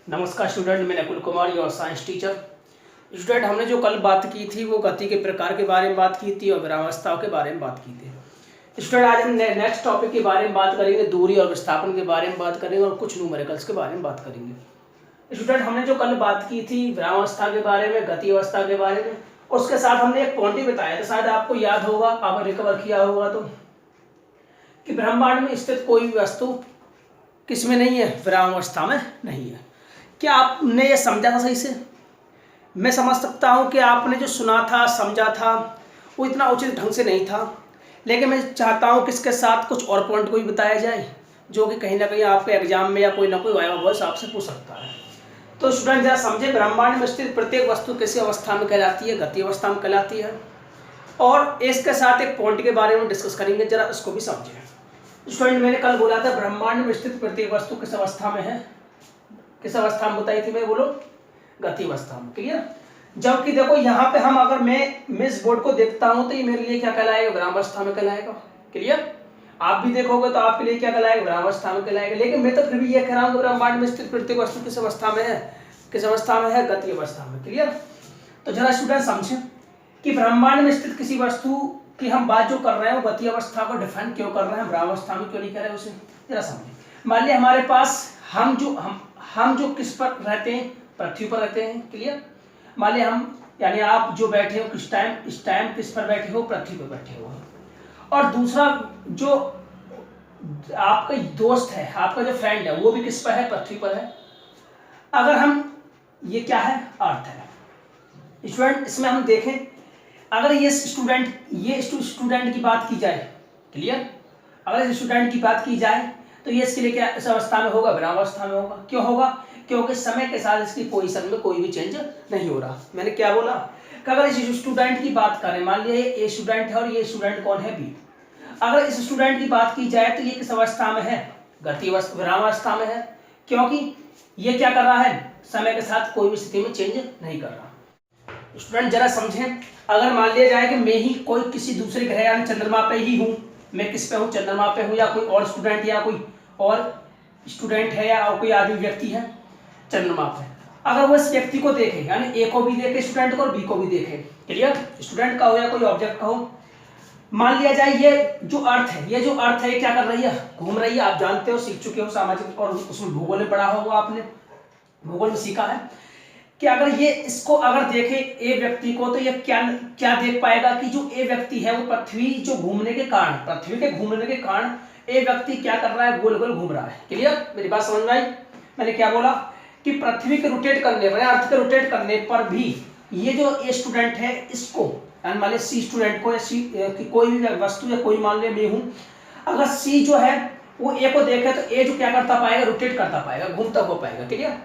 नमस्कार स्टूडेंट, मैं Nakul Kumar your science teacher. Student, हमने जो कल बात की थी वो गति के प्रकार के बारे में बात की थी और विरामावस्थाओं के बारे में बात की थी। स्टूडेंट, आज हम नेक्स्ट टॉपिक के बारे में बात करेंगे, दूरी और विस्थापन के बारे में बात करेंगे और कुछ न्यूमेरिकल्स के बारे में बात करेंगे। स्टूडेंट, हमने जो कल बात की थी विरामावस्था के बारे में, गति अवस्था के बारे में, उसके साथ हमने एक क्वांटिटी बताया था, शायद आपको याद होगा, आप रिकवर किया होगा तो, कि ब्रह्मांड में स्थित कोई भी वस्तु किस में नहीं है, विरामावस्था में नहीं है। क्या आपने ये समझा था सही से? मैं समझ सकता हूँ कि आपने जो सुना था, समझा था, वो इतना उचित ढंग से नहीं था, लेकिन मैं चाहता हूँ कि इसके साथ कुछ और पॉइंट को भी बताया जाए जो कि कहीं ना कहीं आपके एग्जाम में या कोई ना कोई वाइवा बॉयस आपसे पूछ सकता है। तो स्टूडेंट जरा समझे, ब्रह्मांड में स्थित प्रत्येक वस्तु किसी अवस्था में कहलाती है, गति अवस्था में कहलाती है, और इसके साथ एक पॉइंट के बारे में डिस्कस करेंगे, जरा इसको भी समझें। स्टूडेंट, मैंने कल बोला था ब्रह्मांड में स्थित प्रत्येक वस्तु किस अवस्था में है, किस अवस्था में बताई थी मैं, बोलो, गति अवस्था में। क्लियर? जबकि देखो यहाँ पे हम, अगर मैं इस बोर्ड को देखता हूँ तो ये मेरे लिए क्या कहलाएगा, विरामावस्था में कहलाएगा। क्लियर? आप भी देखोगे तो आपके लिए क्या कहलाएगा, विरामावस्था में कहलाएगा। लेकिन मैं तो फिर भी ये कह रहा हूँ कि ब्रह्मांड में स्थित प्रत्येक वस्तु किस अवस्था में है, किस अवस्था में है, गति अवस्था में। क्लियर? तो जरा स्टूडेंट समझें कि ब्रह्मांड में स्थित किसी वस्तु की हम बात जो कर रहे हैं वो गति अवस्था को डिफाइन क्यों कर रहे हैं, विरामावस्था में क्यों नहीं कर रहे उसे, जरा समझें। मान लिया हमारे पास हम जो किस पर रहते हैं, पृथ्वी पर रहते हैं। क्लियर? मान लिया हम, यानी आप जो बैठे हो इस टाइम किस पर बैठे हो, पृथ्वी पर बैठे हो। और दूसरा जो आपका दोस्त है, आपका जो फ्रेंड है, वो भी किस पर है, पृथ्वी पर है। अगर हम, ये क्या है, अर्थ है। स्टूडेंट, इसमें हम देखें, अगर ये स्टूडेंट की बात की जाए, क्लियर, अगर इस स्टूडेंट की बात की जाए तो ये इसके लिए क्या, इस अवस्था में होगा, विरामावस्था में होगा। क्यों होगा? क्योंकि समय के साथ इसकी पोजीशन में कोई भी चेंज नहीं हो रहा। मैंने क्या बोला कि अगर इस स्टूडेंट की बात करें, मान लिया ये स्टूडेंट है और ये स्टूडेंट कौन है, बी। अगर इस स्टूडेंट की बात की जाए तो ये किस अवस्था में है, गति विरामावस्था में है, क्योंकि ये क्या कर रहा है, समय के साथ कोई भी स्थिति में चेंज नहीं कर रहा। स्टूडेंट जरा समझें, अगर मान लिया जाए कि मैं ही कोई किसी दूसरे ग्रह यानी चंद्रमा पे ही हूँ, मैं किस पे हूँ, चंद्रमा पे हूँ, या कोई और स्टूडेंट या कोई और स्टूडेंट है या कोई आदमी व्यक्ति है चंद्रमा पे, अगर वो इस व्यक्ति को देखे, यानी ए को भी देखे स्टूडेंट को और बी को भी देखे, क्लियर, स्टूडेंट का हो या कोई ऑब्जेक्ट का हो, मान लिया जाए ये जो अर्थ है, ये क्या कर रही है, घूम रही है। आप जानते हो, सीख चुके हो सामाजिक और उसमें भूगोल में पढ़ा होगा, आपने भूगोल में सीखा है कि अगर ये इसको अगर देखे ए व्यक्ति को, तो ये क्या देख पाएगा कि जो ए व्यक्ति है वो पृथ्वी जो घूमने के कारण, पृथ्वी के घूमने के कारण ए व्यक्ति क्या कर रहा है, गोल गोल घूम रहा है। क्लियर? मेरी बात समझ में आई? मैंने क्या बोला कि पृथ्वी के रोटेट करने पर, अर्थ के रोटेट करने पर भी ये जो ए स्टूडेंट है इसको, मान लिया सी स्टूडेंट को, सी की कोई भी वस्तु या कोई, मान लिया मैं हूं, अगर सी जो है वो ए को देखे तो ए जो क्या करता पाएगा, रोटेट करता पाएगा, घूमता हो पाएगा। क्लियर?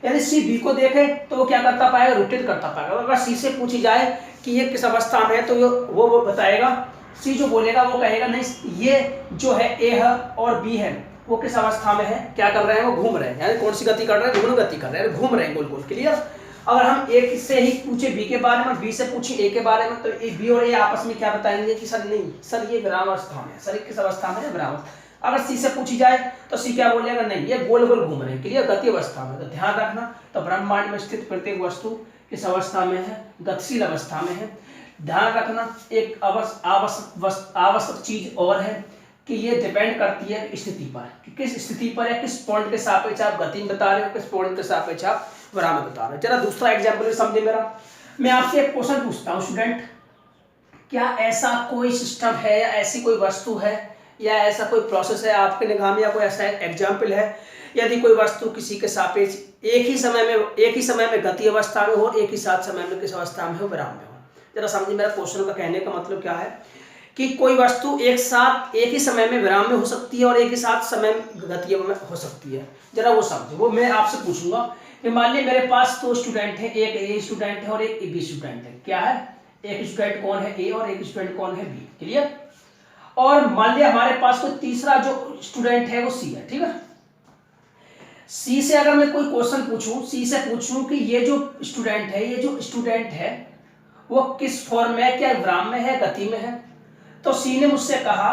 यदि सी बी को देखे तो वो क्या करता पाएगा, रोटेट करता पाएगा। अगर सी से पूछी जाए कि ये किस अवस्था में है तो वो बताएगा, सी जो बोलेगा वो कहेगा नहीं, ये जो है ए है और बी है वो किस अवस्था में है, क्या कर रहे हैं, वो घूम रहे हैं, यानी कौन सी गति कर रहे हैं, घूम गति कर रहे हैं, घूम रहे हैं गोल गोल। क्लियर? अगर हम ए से ही पूछे बी के बारे में, बी से पूछे ए के बारे में, तो बी और ए आपस में क्या बताएंगे कि सर नहीं, सर ये विरामावस्था में है, सर किस अवस्था में है, विरामावस्था। अगर सी से पूछी जाए तो सी क्या बोलेगा, नहीं ये गोल गोल घूम रहे हैं। क्लियर? गति अवस्था में। तो ध्यान रखना, तो ब्रह्मांड में स्थित प्रत्येक वस्तु किस अवस्था में है, गतिशील अवस्था में है। ध्यान रखना, एक आवश्यक चीज और है कि ये डिपेंड करती है स्थिति पर, कि किस स्थिति पर है, किस पॉइंट के सापेक्ष आप गति में बता रहे हो, किस पॉइंट के सापेक्ष आप विराम में बता रहे हो। जरा दूसरा एग्जाम्पल समझे मेरा। मैं आपसे एक क्वेश्चन पूछता हूँ स्टूडेंट, क्या ऐसा कोई सिस्टम है या ऐसी कोई वस्तु है या ऐसा कोई प्रोसेस है आपके निगाह में, या कोई ऐसा एग्जाम्पल है, यदि कोई वस्तु किसी के सापेक्ष एक ही समय में गति अवस्था में हो, एक ही साथ समय में किस अवस्था में हो, विराम में हो। जरा समझिए मेरा क्वेश्चन का कहने का मतलब क्या है कि कोई वस्तु एक ही समय में विराम में हो सकती है और एक ही साथ समय गति में हो सकती है। जरा वो समझिए, वो मैं आपसे पूछूंगा कि मान लीजिए मेरे पास दो स्टूडेंट है, एक ए स्टूडेंट है और एक बी स्टूडेंट है। क्या है, एक स्टूडेंट कौन है, ए, और एक स्टूडेंट कौन है, बी। क्लियर? और मान लिया हमारे पास कोई तीसरा जो स्टूडेंट है वो सी है। ठीक है? सी से अगर मैं कोई क्वेश्चन पूछूं, सी से पूछूं कि ये जो स्टूडेंट है वो किस फॉर्म में है, क्या विराम में है, गति में है, तो सी ने मुझसे कहा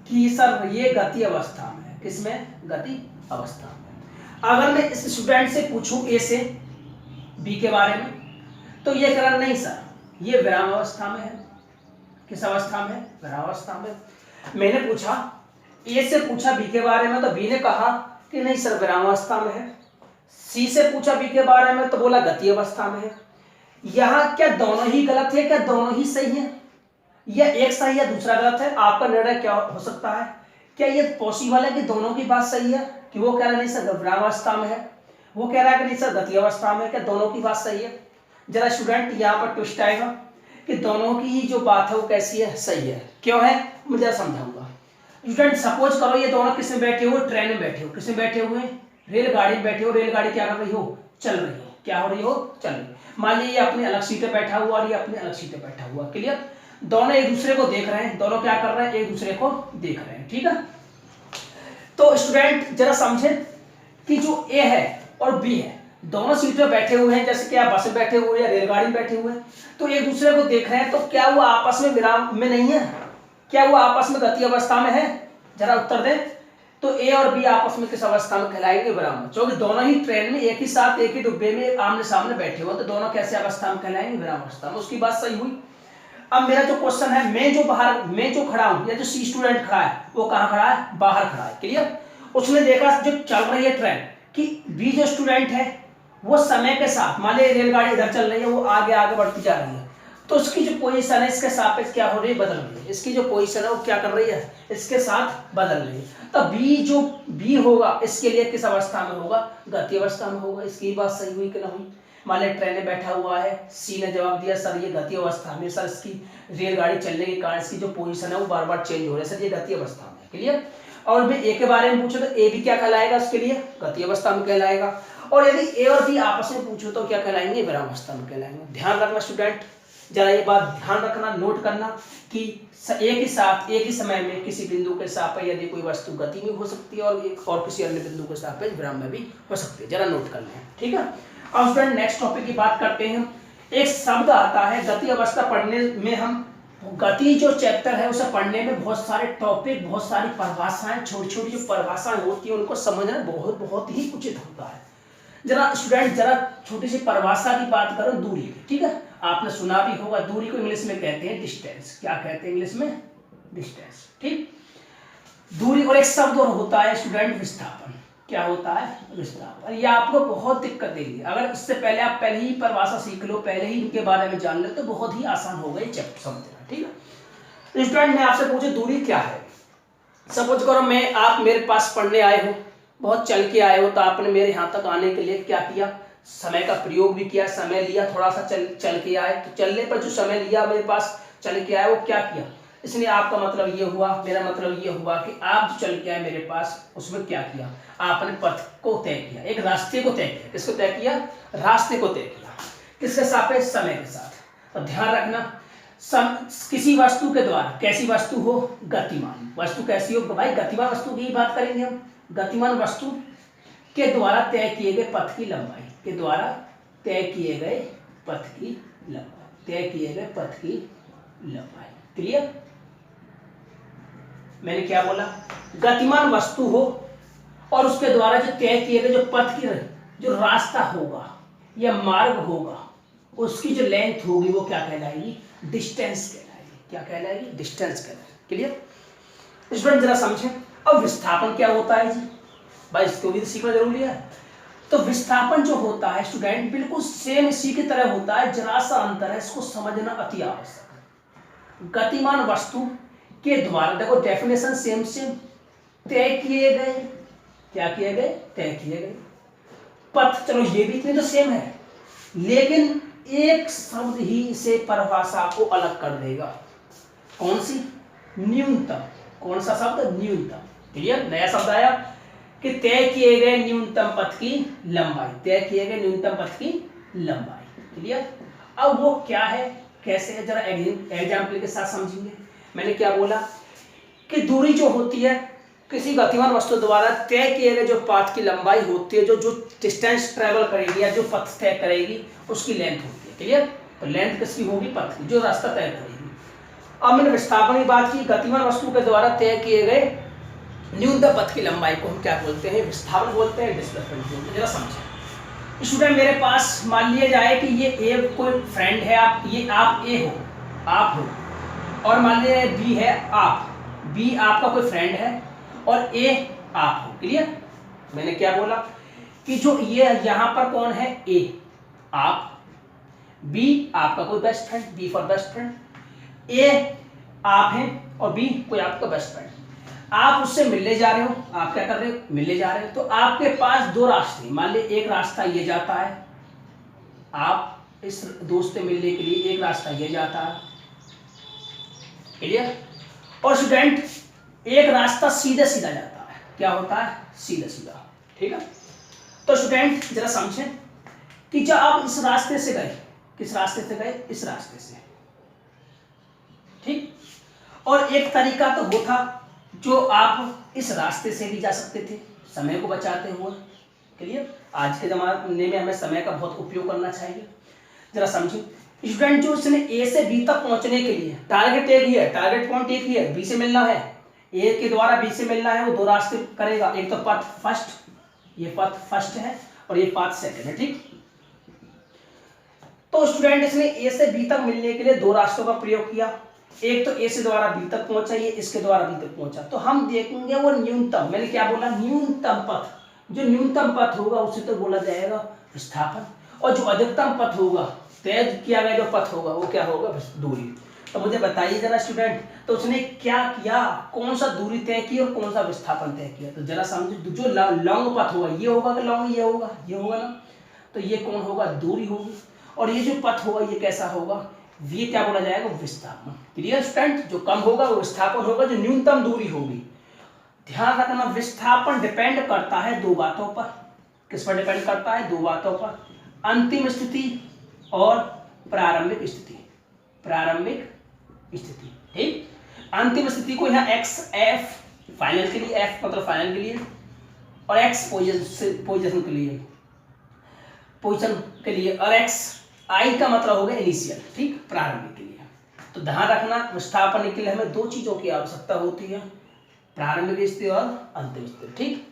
कि सर ये गति अवस्था में है। किसमें? गति अवस्था में। अगर मैं इस स्टूडेंट से पूछूं ए से बी के बारे में, तो ये कह रहा नहीं सर ये विरामावस्था में है। किस अवस्था में? विरामावस्था में। मैंने पूछा ए से पूछा बी के बारे में, तो बी ने कहा कि नहीं सर विरामावस्था में है। सी से पूछा बी के बारे में, तो बोला गति अवस्था में है। यहाँ क्या दोनों ही गलत है, क्या दोनों ही सही है, या एक सही है दूसरा गलत है? आपका निर्णय क्या हो सकता है? क्या ये पॉसिबल है कि दोनों की बात सही है, कि वो कह रहा नहीं सर विरामावस्था में है, वो कह रहा है कि नहीं सर गति अवस्था में है? क्या दोनों की बात सही है? जरा स्टूडेंट यहाँ पर ट्विस्ट आएगा कि दोनों की ही जो बात है वो कैसी है? सही है। क्यों है? मुझे समझाऊंगा। स्टूडेंट सपोज करो ये दोनों किस में बैठे हुए? ट्रेन में बैठे हो। किस में बैठे हुए? रेलगाड़ी में बैठे हो। रेलगाड़ी क्या कर रही हो? चल रही हो। क्या हो रही हो? चल रही। मान लीजिए ये अपनी अलग सीट पे बैठा हुआ और ये अपनी अलग सीट पे बैठा हुआ। क्लियर? दोनों एक दूसरे को देख रहे हैं। दोनों क्या कर रहे हैं? एक दूसरे को देख रहे हैं। ठीक है, तो स्टूडेंट जरा समझे कि जो ए है और बी है दोनों सीट पे बैठे हुए हैं, जैसे कि आप बस में बैठे हुए हैं या रेलगाड़ी में बैठे हुए हैं, तो एक दूसरे को देख रहे हैं, तो क्या वो आपस में विराम में नहीं है? क्या वो आपस में गति अवस्था में है? जरा उत्तर दें। तो ए और बी आपस में किस अवस्था में कहलाएंगे? विराम में। क्योंकि दोनों ही ट्रेन में एक ही साथ एक ही डिब्बे में आमने सामने बैठे हुए, तो दोनों कैसे अवस्था में कहलाएंगे? विराम अवस्था में। उसकी बात सही हुई। अब मेरा जो क्वेश्चन है, मैं जो खड़ा हूं या जो सी स्टूडेंट खड़ा है वो कहाँ खड़ा है? बाहर खड़ा है। क्लियर? उसने देखा जो चल रही है ट्रेन कि बी जो स्टूडेंट है वो समय के साथ, मान लीजिए रेलगाड़ी इधर चल रही है, वो आगे आगे बढ़ती जा रही है, तो उसकी जो पोजीशन है इसके सापेक्ष क्या हो रही है? बदल रही है। इसकी जो पोजीशन है वो क्या कर रही है? इसके साथ बदल रही है। तो बी होगा इसके लिए किस अवस्था में होगा? गति अवस्था में होगा। इसकी बात सही हुई कि ना हुई? मान लिया ट्रेन में बैठा हुआ है, सी ने जवाब दिया सर ये गति अवस्था में। सर इसकी रेलगाड़ी चलने के कारण इसकी जो पोजीशन है वो बार बार चेंज हो रही है, सर ये गति अवस्था में। क्लियर? और मैं ए के बारे में पूछूं तो ए भी क्या कहलाएगा? उसके लिए गति अवस्था में कहलाएगा। और यदि ए और बी आपस में पूछो तो क्या कहलाएंगे? विरामावस्था में कहलाएंगे। ध्यान रखना स्टूडेंट, जरा ये बात ध्यान रखना, नोट करना कि एक ही साथ एक ही समय में किसी बिंदु के सापेक्ष यदि कोई वस्तु गति में हो सकती है और किसी अन्य बिंदु के सापेक्ष विराम में भी हो सकती है। जरा नोट कर लें। ठीक है, अब स्टूडेंट नेक्स्ट टॉपिक की बात करते हैं। एक शब्द आता है गति अवस्था पढ़ने में, हम गति जो चैप्टर है उसे पढ़ने में बहुत सारे टॉपिक, बहुत सारी परिभाषाएं, छोटी छोटी जो परिभाषाएं होती है उनको समझना बहुत ही उचित होता है। जरा स्टूडेंट जरा छोटी सी परिभाषा की बात करो दूरी की। ठीक है, आपने सुना भी होगा दूरी को इंग्लिश में कहते हैं डिस्टेंस। क्या कहते हैं इंग्लिश में? डिस्टेंस। ठीक, दूरी। और एक शब्द और होता है स्टूडेंट विस्थापन। क्या होता है? विस्थापन। ये आपको बहुत दिक्कत देगी। अगर इससे पहले आप पहले ही परिभाषा सीख लो, पहले ही इनके बारे में जान लो, तो बहुत ही आसान हो गई चैप्टर समझना। ठीक है, स्टूडेंट मैं आपसे पूछूं दूरी क्या है? सपोज करो आप मेरे पास पढ़ने आए हो, बहुत चल के आए हो, तो आपने मेरे यहाँ तक आने के लिए क्या किया? समय का प्रयोग भी किया, समय लिया, थोड़ा सा चल के आए। तो चलने पर जो समय लिया मेरे पास चल के आए वो क्या किया? इसलिए आपका मतलब ये हुआ, मेरा मतलब ये हुआ कि आप जो चल के आए मेरे पास उसमें क्या किया? आपने पथ को तय किया, एक रास्ते को तय किया। किसको तय किया? रास्ते को तय किया। किसके सापेक्ष? समय के साथ। तो ध्यान रखना किसी वस्तु के द्वारा, कैसी वस्तु हो? गतिमान वस्तु। कैसी हो भाई? गतिमान वस्तु की बात करेंगे हम। गतिमान वस्तु के द्वारा तय किए गए पथ की लंबाई, के द्वारा तय किए गए पथ की लंबाई, तय किए गए पथ की लंबाई। क्लियर? मैंने क्या बोला? गतिमान वस्तु हो और उसके द्वारा जो तय किए गए जो पथ की जो रास्ता होगा या मार्ग होगा उसकी जो लेंथ होगी वो क्या कहलाएगी? डिस्टेंस कहलाएगी। क्या कहलाएगी? डिस्टेंस कहलाएगी। क्लियर? स्टूडेंट जरा समझें। अब विस्थापन क्या होता है जी? भाई इसको भी सीखना जरूरी है। तो विस्थापन जो होता है स्टूडेंट बिल्कुल सेम इसी की तरह होता है, जरा सा अंतर है, इसको समझना अति आवश्यक है। गतिमान वस्तु के द्वारा, देखो डेफिनेशन सेम तय किए गए, क्या किए गए? तय किए गए पथ। चलो ये भी इतने तो सेम है, लेकिन एक शब्द ही इसे परिभाषा को अलग कर देगा। कौन सी? न्यूनतम। कौन सा शब्द? न्यूनतम। क्लियर? नया शब्द आया कि तय किए गए न्यूनतम पथ की लंबाई, तय किए गए न्यूनतम पथ की लंबाई। क्लियर? अब वो क्या है, कैसे है, जरा एग्जाम्पल के साथ समझेंगे। मैंने क्या बोला कि दूरी जो होती है किसी गतिमान वस्तु द्वारा तय किए गए जो पाथ की लंबाई होती है, जो डिस्टेंस ट्रेवल करेगी या जो पथ तय करेगी उसकी लेंथ होती है। क्लियर? तो लेंथ किसकी होगी? पथ की, जो रास्ता तय करेगी। अब मैंने विस्थापन की बात की, गतिमान वस्तु के द्वारा तय किए गए न्यूनतम पथ की लंबाई को हम क्या बोलते हैं? विस्थापन बोलते हैं, डिस्प्लेसमेंट बोलते हैं। जरा समझें स्टूडेंट, मेरे पास मान लिया जाए कि ये ए कोई फ्रेंड है, आप ये आप ए हो, आप हो, और मान लिया बी है, आप बी आपका कोई फ्रेंड है और ए आप हो। क्लियर? मैंने क्या बोला कि जो ये यहां पर कौन है? ए आप, बी आपका कोई best friend, B for best friend, A आप हैं और बी कोई आपका बेस्ट फ्रेंड। आप उससे मिलने जा रहे हो, आप क्या कर रहे हो? मिलने जा रहे हो। तो आपके पास दो रास्ते, मान ली एक रास्ता ये जाता है, आप इस दोस्त से मिलने के लिए एक रास्ता ये जाता है। क्लियर? और स्टूडेंट एक रास्ता सीधा सीधा जाता है, क्या होता है? सीधा सीधा। ठीक है? तो स्टूडेंट जरा समझें कि जब आप इस रास्ते से गए, किस रास्ते से गए? इस रास्ते से। ठीक? और एक तरीका तो वो था जो आप इस रास्ते से भी जा सकते थे समय को बचाते हुए। क्लियर? आज के जमाने में हमें समय का बहुत उपयोग करना चाहिए। जरा समझिए स्टूडेंट, जो उसने ए से बी तक पहुंचने के लिए टारगेट एक ही है, टारगेट पॉइंट एक ही है, बी से मिलना है, ए के द्वारा बी से मिलना है। वो दो रास्ते करेगा, एक तो पथ फर्स्ट, ये पथ फर्स्ट है और ये पथ सेकंड है। ठीक? तो स्टूडेंट इसने ए से बी तक मिलने के लिए दो रास्तों का प्रयोग किया। एक तो ए से द्वारा बी तक पहुंचा, ये इसके द्वारा बी तक पहुंचा। तो हम देखेंगे वो न्यूनतम, मैंने क्या बोला? न्यूनतम पथ। जो न्यूनतम पथ होगा उसे तो बोला जाएगा विस्थापन, और जो अधिकतम पथ होगा, तय किया गया जो पथ होगा, वो क्या होगा? दूरी। तो मुझे बताइए जरा स्टूडेंट, तो उसने क्या किया? कौन सा दूरी तय की और कौन सा विस्थापन तय किया? तो जरा समझो, जो लॉन्ग पथ होगा ये होगा कि लॉन्ग ये होगा? ये होगा ना। तो ये कौन होगा? दूरी होगी। और ये जो पथ होगा ये कैसा होगा? ये क्या बोला जाएगा? विस्थापन। Clear student? जो कम होगा वो विस्थापन होगा, जो न्यूनतम दूरी होगी। ध्यान रखना, विस्थापन डिपेंड करता है दो बातों पर। किस पर डिपेंड करता है? दो बातों पर, अंतिम स्थिति और प्रारंभिक स्थिति। प्रारंभिक स्थिति। ठीक? अंतिम स्थिति को यहाँ एक्स एफ फाइनल के लिए, एफ मतलब फाइनल के लिए, और एक्स पोजीशन के लिए, पोजीशन के लिए, और एक्स आई का मतलब हो गया इनिशियल। ठीक? प्रारंभिक के लिए। तो ध्यान रखना, विस्थापन के लिए हमें दो चीजों की आवश्यकता होती है, प्रारंभिक स्थिति और अंतिम स्थिति। ठीक?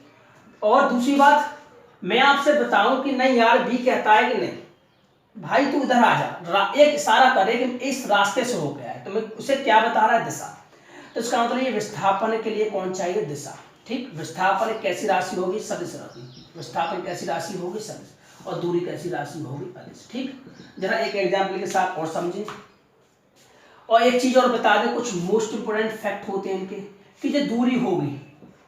और दूसरी बात मैं आपसे बताऊं कि नहीं यार बी कहता है कि नहीं भाई तू इधर आ जा, एक इशारा करे कि इस रास्ते से हो गया है, तो मैं उसे क्या बता रहा है? दिशा। तो इसका मतलब ये विस्थापन के लिए कौन चाहिए? दिशा। ठीक? विस्थापन कैसी राशि होगी? सदिश राशि। विस्थापन कैसी राशि होगी? सदिश। और दूरी कैसी राशि होगी? अदिश। ठीक? जरा एक एग्जाम्पल के साथ और समझें। और एक चीज और बता दें, कुछ मोस्ट इंपोर्टेंट फैक्ट होते हैं इनके, कि जो दूरी होगी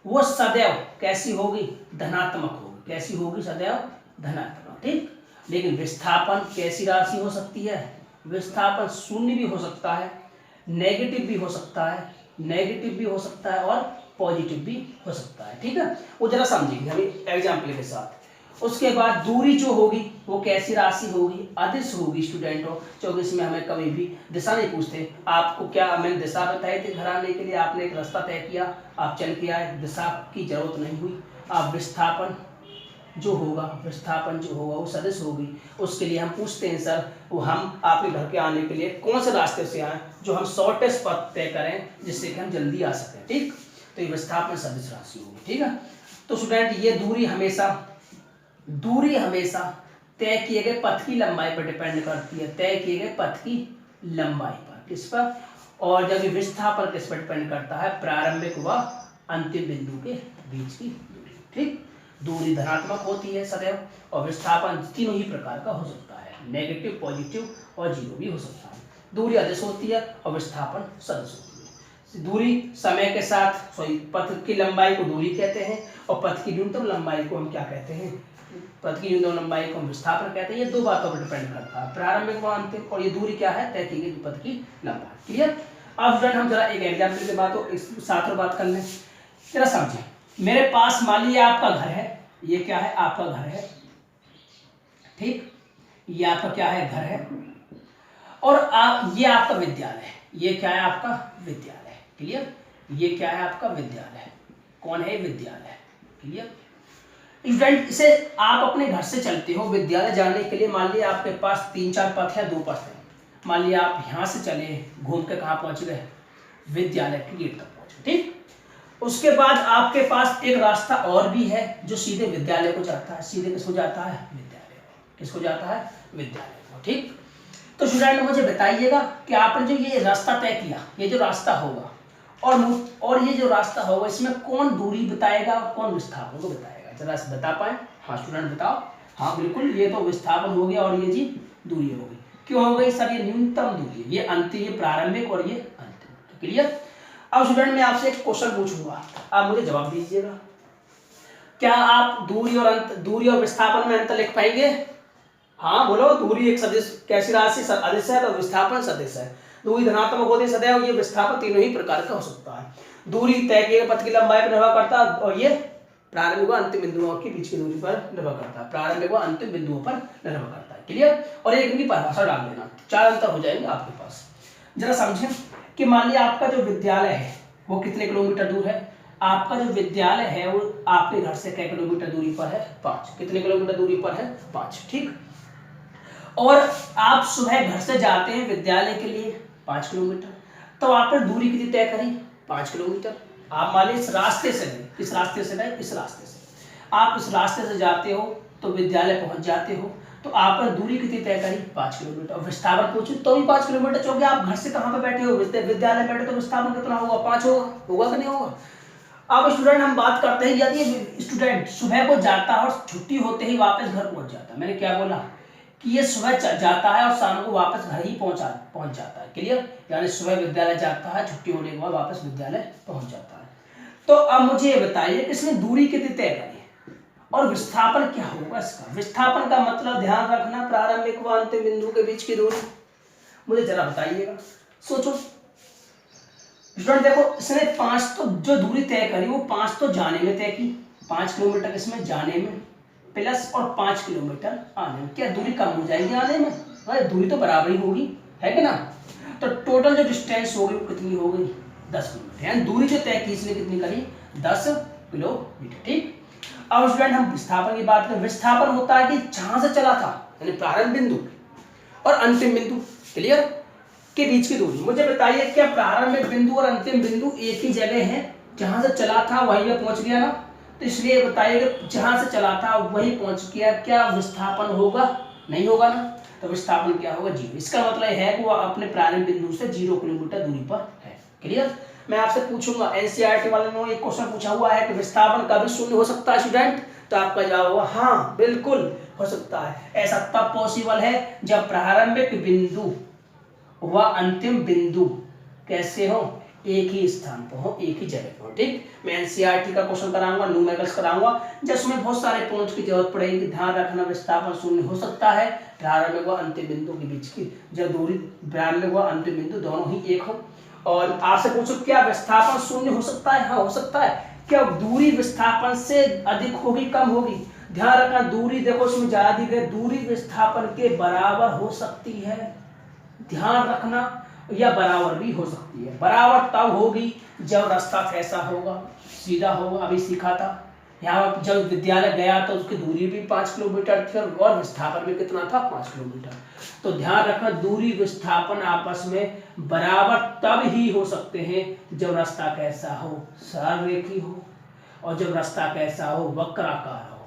वो सदैव कैसी होगी? धनात्मक होगी। कैसी होगी? सदैव धनात्मक। ठीक? लेकिन विस्थापन कैसी राशि हो सकती है? विस्थापन शून्य भी हो सकता है, नेगेटिव भी हो सकता है, नेगेटिव भी हो सकता है और पॉजिटिव भी हो सकता है। ठीक है? वो जरा समझेंगे हम एग्जाम्पल के साथ। उसके बाद दूरी जो होगी वो कैसी राशि होगी? अदिश होगी स्टूडेंटों। 24 में हमें कभी भी दिशा नहीं पूछते। आपको क्या मैंने दिशा बताई थी घर आने के लिए, आपने एक रास्ता तय किया, आप चल के आए, दिशा की जरूरत नहीं हुई। आप विस्थापन जो होगा, विस्थापन जो होगा वो सदिश होगी। उसके लिए हम पूछते हैं सर वो हम आपके घर के आने के लिए कौन से रास्ते से आए जो हम शॉर्टेस्ट पथ तय करें जिससे कि हम जल्दी आ सकें। ठीक? तो ये विस्थापन सदिश राशि होगी। ठीक है? तो स्टूडेंट ये दूरी हमेशा तय किए गए पथ की लंबाई पर डिपेंड करती है, तय किए गए पथ की लंबाई पर। किस पर? और जब विस्थापन किस पर डिपेंड करता है? प्रारंभिक व अंतिम बिंदु के बीच की दूरी। ठीक? दूरी धनात्मक होती है सदैव, और विस्थापन तीनों ही प्रकार का हो सकता है, नेगेटिव, पॉजिटिव और जीरो भी हो सकता है। दूरी अदिश होती है और विस्थापन सदिश होती है। दूरी समय के साथ पथ की लंबाई को दूरी कहते हैं, और पथ की न्यूनतम लंबाई को हम क्या कहते हैं? पथ की न्यूनतम लंबाई को हम विस्थापन कहते हैं। ये दो बातों पर डिपेंड करता है, प्रारंभिक व अंतिम, और ये दूरी क्या है? तय की गई पथ की लंबाई। क्लियर? अब स्टूडेंट हम जरा एक एग्जाम्पल के बाद साथ और बात कर लें। जरा समझें, मेरे पास मान लीजिए आपका घर है, ये क्या है? आपका घर है। ठीक? ये आपका क्या है? घर है। और ये आपका विद्यालय है। ये क्या है? आपका विद्यालय। क्लियर? ये क्या है? आपका विद्यालय। कौन है? विद्यालय। क्लियर? स्टूडेंट इसे आप अपने घर से चलते हो विद्यालय जाने के लिए, मान लिया आपके पास 3-4 पथ है, 2 पथ है। मान लिया आप यहाँ से चले, घूम के कहाँ पहुँच गए? विद्यालय के गेट तक पहुँचे। ठीक? उसके बाद आपके पास एक रास्ता और भी है जो सीधे विद्यालय को जाता है। सीधे किसको जाता है? विद्यालय को। किसको जाता है? विद्यालय को। ठीक, तो स्टूडेंट मुझे बताइएगा कि आपने जो ये रास्ता तय किया, ये जो रास्ता होगा और ये जो रास्ता होगा, इसमें कौन दूरी बताएगा और कौन विस्थापन को बताएगा? जरा से बता पाए। हाँ स्टूडेंट बताओ। हाँ बिल्कुल, ये तो विस्थापन हो गया और ये जी दूरी हो गई। क्यों हो गई सर? ये न्यूनतम दूरी है, ये अंतिम, ये प्रारंभिक और ये अंतिम। तो क्लियर। अब स्टूडेंट मैं आपसे एक क्वेश्चन पूछूंगा, आप मुझे जवाब दीजिएगा। क्या आप दूरी और विस्थापन में अंतर लिख पाएंगे? हाँ बोलो। दूरी एक सदिश कैसी राशि अदिश है, तो विस्थापन सदिश है। दूरी धनात्मक होती है सदैव, ये विस्थापन तीनों ही प्रकार का हो सकता है। दूरी तय किए पथ की लंबाई पर निर्भर करता है और ये प्रारंभिक व अंतिम बिंदुओं के बीच की दूरी पर निर्भर करता है। प्रारंभिक व अंतिम बिंदुओं पर निर्भर करता है। क्लियर। और एक इनकी परिभाषा डाल देना, 4 अंतर हो जाएंगे आपके पास। जरा समझें कि मान लिया आपका जो विद्यालय है वो कितने किलोमीटर दूर है? आपका जो विद्यालय है वो आपके घर से कितने किलोमीटर दूरी पर है? 5। कितने किलोमीटर दूरी पर है? 5। ठीक। और आप सुबह घर से जाते हैं विद्यालय के लिए 5 किलोमीटर, तो आपने दूरी कितनी तय करी? 5 किलोमीटर। आप मान लीजिए इस रास्ते से गए, इस रास्ते से गए, इस रास्ते से आप इस रास्ते से जाते हो तो विद्यालय पहुंच जाते हो, तो आपने दूरी कितनी तय करी? 5 किलोमीटर। और विस्थापन पूछूं तो भी 5 किलोमीटर, क्योंकि आप घर से कहाँ पे बैठे हो? विद्यालय बैठे, तो विस्थापन कितना होगा? 5 होगा कि नहीं होगा? अब स्टूडेंट हम बात करते हैं, यदि स्टूडेंट सुबह को जाता है और छुट्टी होते ही वापस घर पहुंच जाता है, मैंने क्या बोला कि ये सुबह जाता है और शाम को वापस घर ही पहुंच जाता है। क्लियर। यानी सुबह विद्यालय जाता है, छुट्टी होने के बाद वापस विद्यालय पहुंच जाता है। तो अब मुझे ये बताइए कि इसमें दूरी कितनी तय करी और विस्थापन क्या होगा इसका? विस्थापन का मतलब ध्यान रखना प्रारंभिक व अंतिम बिंदु के बीच की दूरी। मुझे जरा बताइएगा, सोचो स्टूडेंट। देखो इसने 5 तो जो दूरी तय करी वो 5 तो जाने में तय की, 5 किलोमीटर इसमें जाने में प्लस और 5 किलोमीटर आने में। क्या दूरी कम हो जाएगी आने में? भाई दूरी तो बराबर ही होगी, है कि ना? तो टोटल जो डिस्टेंस होगी वो कितनी हो गई? 10 किलोमीटर। यानी दूरी जो तय की इसने कितनी करी? 10 किलोमीटर। ठीक। अब स्टूडेंट हम विस्थापन की बात करें। विस्थापन होता है कि जहां से चला था यानी प्रारंभ बिंदु और अंतिम बिंदु क्लियर के बीच की दूरी। मुझे बताइए क्या प्रारंभिक बिंदु और अंतिम बिंदु एक ही जगह है? जहां से चला था वहीं पे पहुंच गया ना, तो इसलिए बताइए कि जहां से चला था वहीं पहुंच गया, क्या विस्थापन होगा? नहीं होगा ना। तो विस्थापन क्या होगा? 0। इसका मतलब है कि वो अपने प्रारंभ बिंदु से 0 किलोमीटर दूरी पर है। क्लियर। मैं आपसे पूछूंगा, एनसीईआरटी वाले ने एक क्वेश्चन पूछा हुआ है कि विस्थापन कभी शून्य हो सकता है स्टूडेंट? तो आपका जवाब होगा हाँ बिल्कुल हो सकता है। ऐसा तब पॉसिबल है जब प्रारंभिक बिंदु वह अंतिम बिंदु कैसे हो? एक ही स्थान पर हो, एक ही जगह पर हो। ठीक। मैं एनसीईआरटी का क्वेश्चन कराऊंगा, न्यूमेरिकल्स कराऊंगा, जिसमें बहुत सारे पॉइंट्स की जरूरत पड़ेगी। ध्यान रखना विस्थापन शून्य हो सकता है प्रारंभिक व अंतिम बिंदु के बीच की जब दूरी प्रारंभिक व अंतिम बिंदु दोनों ही एक हो। और आपसे पूछो क्या विस्थापन शून्य हो सकता है? हाँ हो सकता है। क्या दूरी विस्थापन से अधिक होगी कम होगी? ध्यान रखना दूरी देखो इसमें ज्यादा दी गई, दूरी विस्थापन के बराबर हो सकती है, ध्यान रखना, या बराबर भी हो सकती है। बराबर तब होगी जब रास्ता कैसा होगा? सीधा होगा। अभी सीखा था यहाँ जब विद्यालय गया तो उसकी दूरी भी 5 किलोमीटर थी और विस्थापन भी कितना था? 5 किलोमीटर। तो ध्यान रखना दूरी विस्थापन आपस में बराबर तब ही हो सकते हैं जब रास्ता कैसा हो? सरल रेखी हो, और जब रास्ता कैसा हो? वक्राकार हो।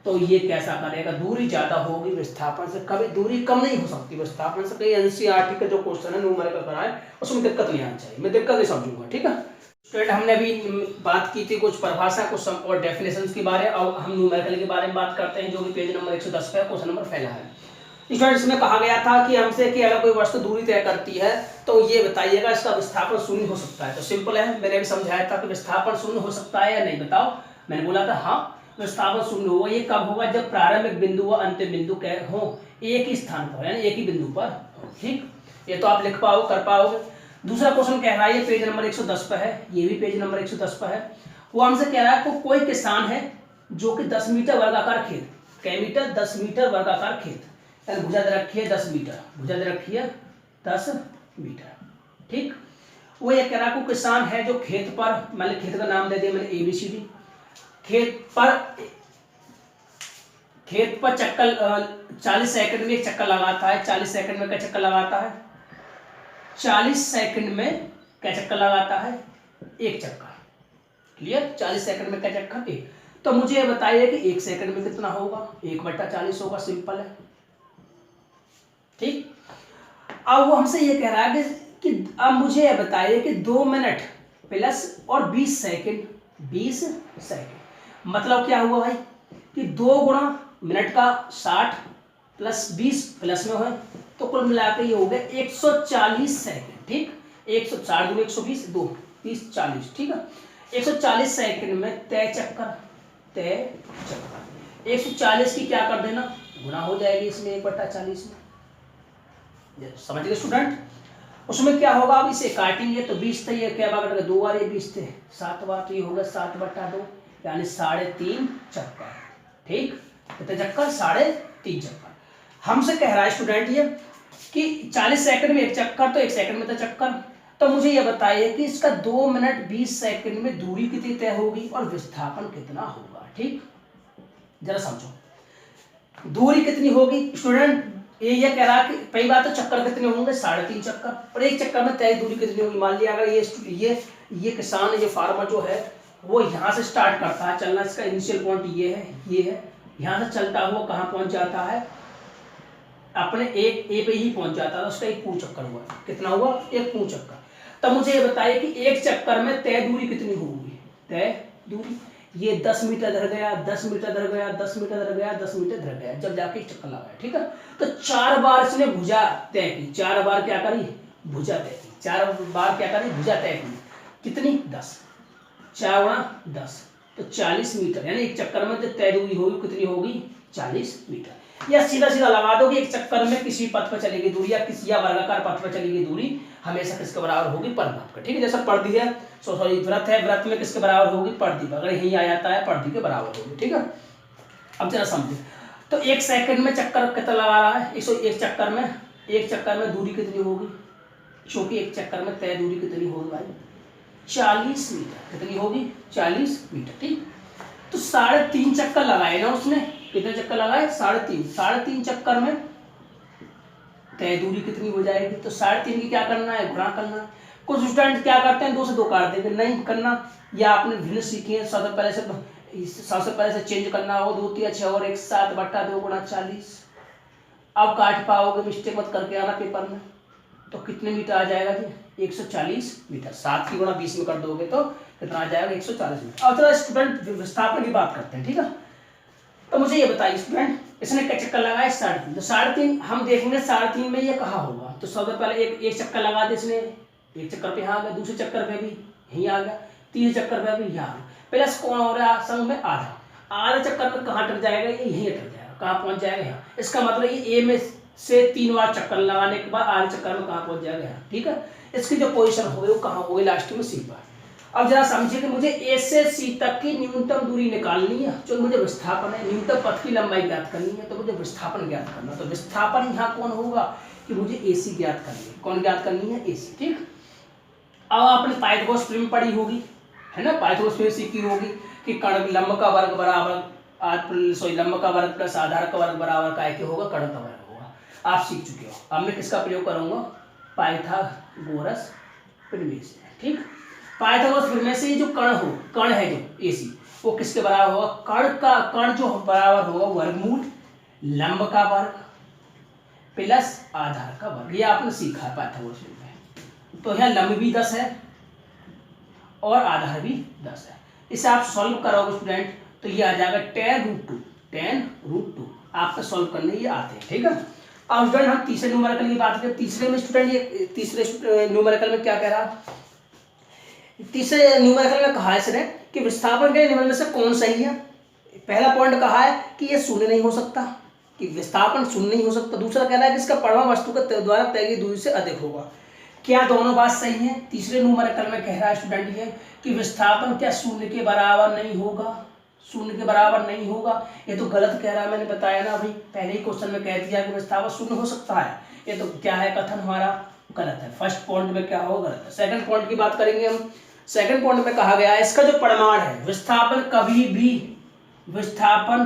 तो ये कैसा करेगा? दूरी ज्यादा होगी विस्थापन से, कभी दूरी कम नहीं हो सकती विस्थापन से। कहीं एनसीईआरटी का जो क्वेश्चन है न्यूमेरिकल कराए उसमें दिक्कत नहीं आनी चाहिए, मैं दिक्कत नहीं समझूंगा। ठीक है स्टूडेंट, हमने अभी बात की थी कुछ परिभाषा कुछ और डेफिनेशंस के बारे में। अब हम न्यूमेरिकल के बारे में बात करते हैं जो कि पेज नंबर 110 पे क्वेश्चन नंबर फैला है। स्टूडेंट इसमें कहा गया था कि हमसे कि अगर कोई वस्तु दूरी तय करती है तो ये बताइएगा इसका विस्थापन शून्य हो सकता है। तो सिंपल है, मैंने भी समझाया था कि विस्थापन शून्य हो सकता है या नहीं, बताओ। मैंने बोला था हाँ विस्थापन शून्य होगा। ये कब होगा? जब प्रारंभिक बिंदु व अंतिम बिंदु हो एक ही स्थान पर यानी एक ही बिंदु पर हो। ठीक, ये तो आप लिख पाओगे, कर पाओगे। दूसरा क्वेश्चन कह रहा है, ये पेज नंबर 110 पर है, ये भी पेज नंबर 110 पर है। वो हमसे कह रहा है को कोई किसान है जो कि 10 मीटर वर्गाकार खेत, कै मीटर? 10 मीटर वर्गाकार खेत, भुजा दे रखी है 10 मीटर, भुजा दे रखी है 10 मीटर। ठीक, वो ये कह रहा है को किसान है जो खेत पर, मैंने खेत का नाम दे दिया मैंने ABCD, खेत पर चक्कर 40 सेकंड में एक चक्कर लगाता है। 40 सेकंड में क्या चक्कर लगाता है? 40 सेकंड में क्या चक्कर लगाता है? एक चक्कर। क्लियर। 40 सेकंड में क्या चक्कर एक। तो मुझे ये बताइए कि 1 सेकंड में कितना होगा, 1/40 होगा, सिंपल है, ठीक। अब वो हमसे ये कह रहा है कि अब मुझे ये बताइए कि 2 मिनट प्लस और 20 सेकंड, 20 सेकंड मतलब क्या हुआ भाई कि 2 गुणा मिनट का 60 प्लस 20 प्लस में हो, तो कुल मिलाकर ये हो गया 140 सेकंड, ठीक। 160 दूनी 120, 2 30 40, ठीक है। 140 सेकंड में तय चक्कर 140 की क्या कर देना, गुणा हो जाएगी इसमें 1/40 में, समझ गए स्टूडेंट। उसमें क्या होगा, अब इसे काटेंगे तो 20 थे, ये क्या बार कटेगा, 2 बार, ये 20 थे 7 बार, तो ये होगा 7/2 यानी 3.5 चक्कर, ठीक। कितने चक्कर, 3.5 चक्कर। हमसे कह रहा है स्टूडेंट ये कि 40 सेकंड में 1 चक्कर, तो 1 सेकंड में तो चक्कर। तो मुझे ये बताइए कि इसका 2 मिनट 20 सेकंड में दूरी कितनी तय होगी और विस्थापन कितना होगा, ठीक। जरा समझो दूरी कितनी होगी स्टूडेंट। ये कह रहा कि पहली बात तो चक्कर कितने होंगे, 3.5 चक्कर, और 1 चक्कर में तय दूरी कितनी होगी। मान लिया अगर ये किसान, ये फार्मर जो है वो यहाँ से स्टार्ट करता है चलना, इसका इनिशियल पॉइंट ये है, यहाँ से चलता हुआ कहाँ पहुंच जाता है, अपने ए पे ही पहुंच जाता है, उसका एक पूर्ण चक्कर हुआ, कितना हुआ, एक पूर्ण चक्कर। तब मुझे ये बताइए कि 1 चक्कर में तय दूरी कितनी होगी, तय दूरी ये 10 मीटर धर गया, 10 मीटर धर गया, 10 मीटर धर गया, 10 मीटर धर गया, जब जाके चक्कर लगाया, ठीक है। तो 4 बार इसने भुजा तय की, 4 बार क्या करी, भुजा तय की, 4 बार क्या करी, भुजा तय की, कितनी, 10, 4 गुणा 10 तो 40 मीटर, यानी 1 चक्कर में जो तय दूरी होगी कितनी होगी, 40 मीटर। या सीधा सीधा लगा दो कि 1 चक्कर में किसी पथ पर चलेगी दूरी या किसी या वर्गाकार पथ पर चलेगी दूरी हमेशा किसके बराबर होगी, परिमाप का, ठीक है। जैसा पर्दी है, सॉरी वृत्त है, वृत्त में किसके बराबर होगी, पर्दी, अगर यही आ जाता है पर्दी के बराबर होगी, ठीक है। अब जरा समझे, तो 1 सेकंड में चक्कर कितना लगा रहा है, 101 चक्कर में, 1 चक्कर में दूरी कितनी होगी, क्योंकि 1 चक्कर में तय दूरी कितनी होगी भाई, 40 मीटर, कितनी होगी, 40 मीटर, ठीक। तो 3.5 चक्कर लगाए ना उसने, कितने चक्कर लगाए, 3.5 चक्कर में तय दूरी कितनी हो जाएगी। तो 3.5 की क्या करना है, गुणा करना है। कुछ स्टूडेंट क्या करते हैं 2 से 2 काट देते, नहीं करना, या आपने भिन्न सीखी है, सबसे पहले से चेंज करना हो, 2 3 6 और 1 7/2 गुणा 40। अब काट पाओगे, मिस्टेक मत करके आना पेपर में। तो कितने मीटर आ जाएगा जी, 140 मीटर, 7 की गुणा 20 में कर दोगे तो कितना आ जाएगा, 140 मीटर। अब चलो स्टूडेंट विस्थापन की बात करते हैं, ठीक है। तो मुझे ये बताइए स्टूडेंट, इसने क्या चक्कर लगाया, 3.5, तो 3.5 हम देखेंगे 3.5 में ये कहाँ होगा। तो सबसे पहले एक चक्कर लगा दे इसने, 1 चक्कर पे यहाँ आ गया, दूसरे चक्कर पे भी यहीं आ गया, तीसरे चक्कर पे भी यहाँ, प्लस कौन हो रहा है संग में आधा चक्कर में कहाँ अटक जाएगा, ये यहीं अटक जाएगा, कहाँ पहुंच जाएगा, यहाँ। इसका मतलब ये ए में से 3 बार चक्कर लगाने के बाद आधे चक्कर में कहाँ पहुंच जाएगा, यहाँ, ठीक है। इसकी जो पोजिशन होगी वो कहाँ होगी, लास्ट में सी पर। अब जरा समझिए कि मुझे ए से सी तक की न्यूनतम दूरी निकालनी है, जो मुझे विस्थापन है, न्यूनतम पथ की लंबाई ज्ञात करनी है, तो मुझे विस्थापन ज्ञात करना। तो विस्थापन यहाँ कौन होगा कि मुझे एसी ज्ञात करनी है, कौन ज्ञात करनी है, एसी, ठीक। अब आपने पाइथागोरस थ्योरम पढ़ी होगी, है ना, पाइथागोरस थ्योरम सीखी होगी कि कर्ण लंब का वर्ग बराबर लंब का वर्ग प्लस आधार का वर्ग बराबर का क्या होगा, कर्ण का वर्ग होगा, आप सीख चुके हो। अब मैं किसका प्रयोग करूंगा, पाइथागोरस प्रमेय से, ठीक। पाइथागोरस प्रमेय से जो कर्ण है जो एसी, वो किसके बराबर होगा, कर्ण जो बराबर होगा वर्गमूल लंब का वर्ग प्लस आधार का वर्ग। ये आपने सीखा है पाइथागोरस प्रमेय। तो यहाँ लंब भी 10 है और आधार भी 10 है। इसे आप सॉल्व करोगे स्टूडेंट तो ये आ जाएगा 10√2 आपका सॉल्व करने ये आते हैं, ठीक है। अब स्टूडेंट हम तीसरे न्यूमेरिकल की बात करें। तीसरे में स्टूडेंट ये तीसरे न्यूमेरिकल में क्या कह रहा, तीसरे न्यूमेरिकल में कहा है इसने कि विस्थापन के निम्न में से कौन सही है। पहला पॉइंट कहा है कि ये शून्य नहीं हो सकता, कि विस्थापन शून्य नहीं हो सकता। दूसरा कह रहा है कि इसका परिमाण वस्तु के द्वारा तय की दूरी से अधिक होगा। क्या दोनों बात सही है। तीसरे न्यूमेरिकल में कह रहा है स्टूडेंट ये कि विस्थापन क्या शून्य के बराबर नहीं होगा, शून्य के बराबर नहीं होगा। ये तो गलत कह रहा है, मैंने बताया ना अभी पहले ही क्वेश्चन में कह दिया कि विस्थापन शून्य हो सकता है। ये तो क्या है, कथन हमारा गलत है। फर्स्ट पॉइंट में क्या होगा, गलत है। सेकंड पॉइंट की बात करेंगे हम। सेकंड पॉइंट में कहा गया है इसका जो परिमाण है, विस्थापन कभी भी, विस्थापन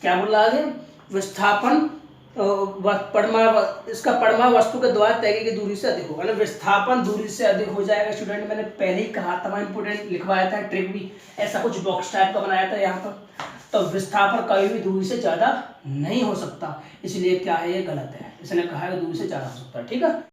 क्या बोल रहा है, विस्थापन इसका परमा वस्तु के द्वारा तय की दूरी से अधिक होगा ना, विस्थापन दूरी से अधिक हो जाएगा। स्टूडेंट मैंने पहले ही कहा था, इंपोर्टेंट लिखवाया था, ट्रिक भी ऐसा कुछ बॉक्स टाइप का बनाया था यहाँ पर। तो विस्थापन कभी भी दूरी से ज़्यादा नहीं हो सकता, इसलिए क्या है, ये गलत है। इसने कहा है कि दूरी से ज़्यादा हो सकता है। ठीक है।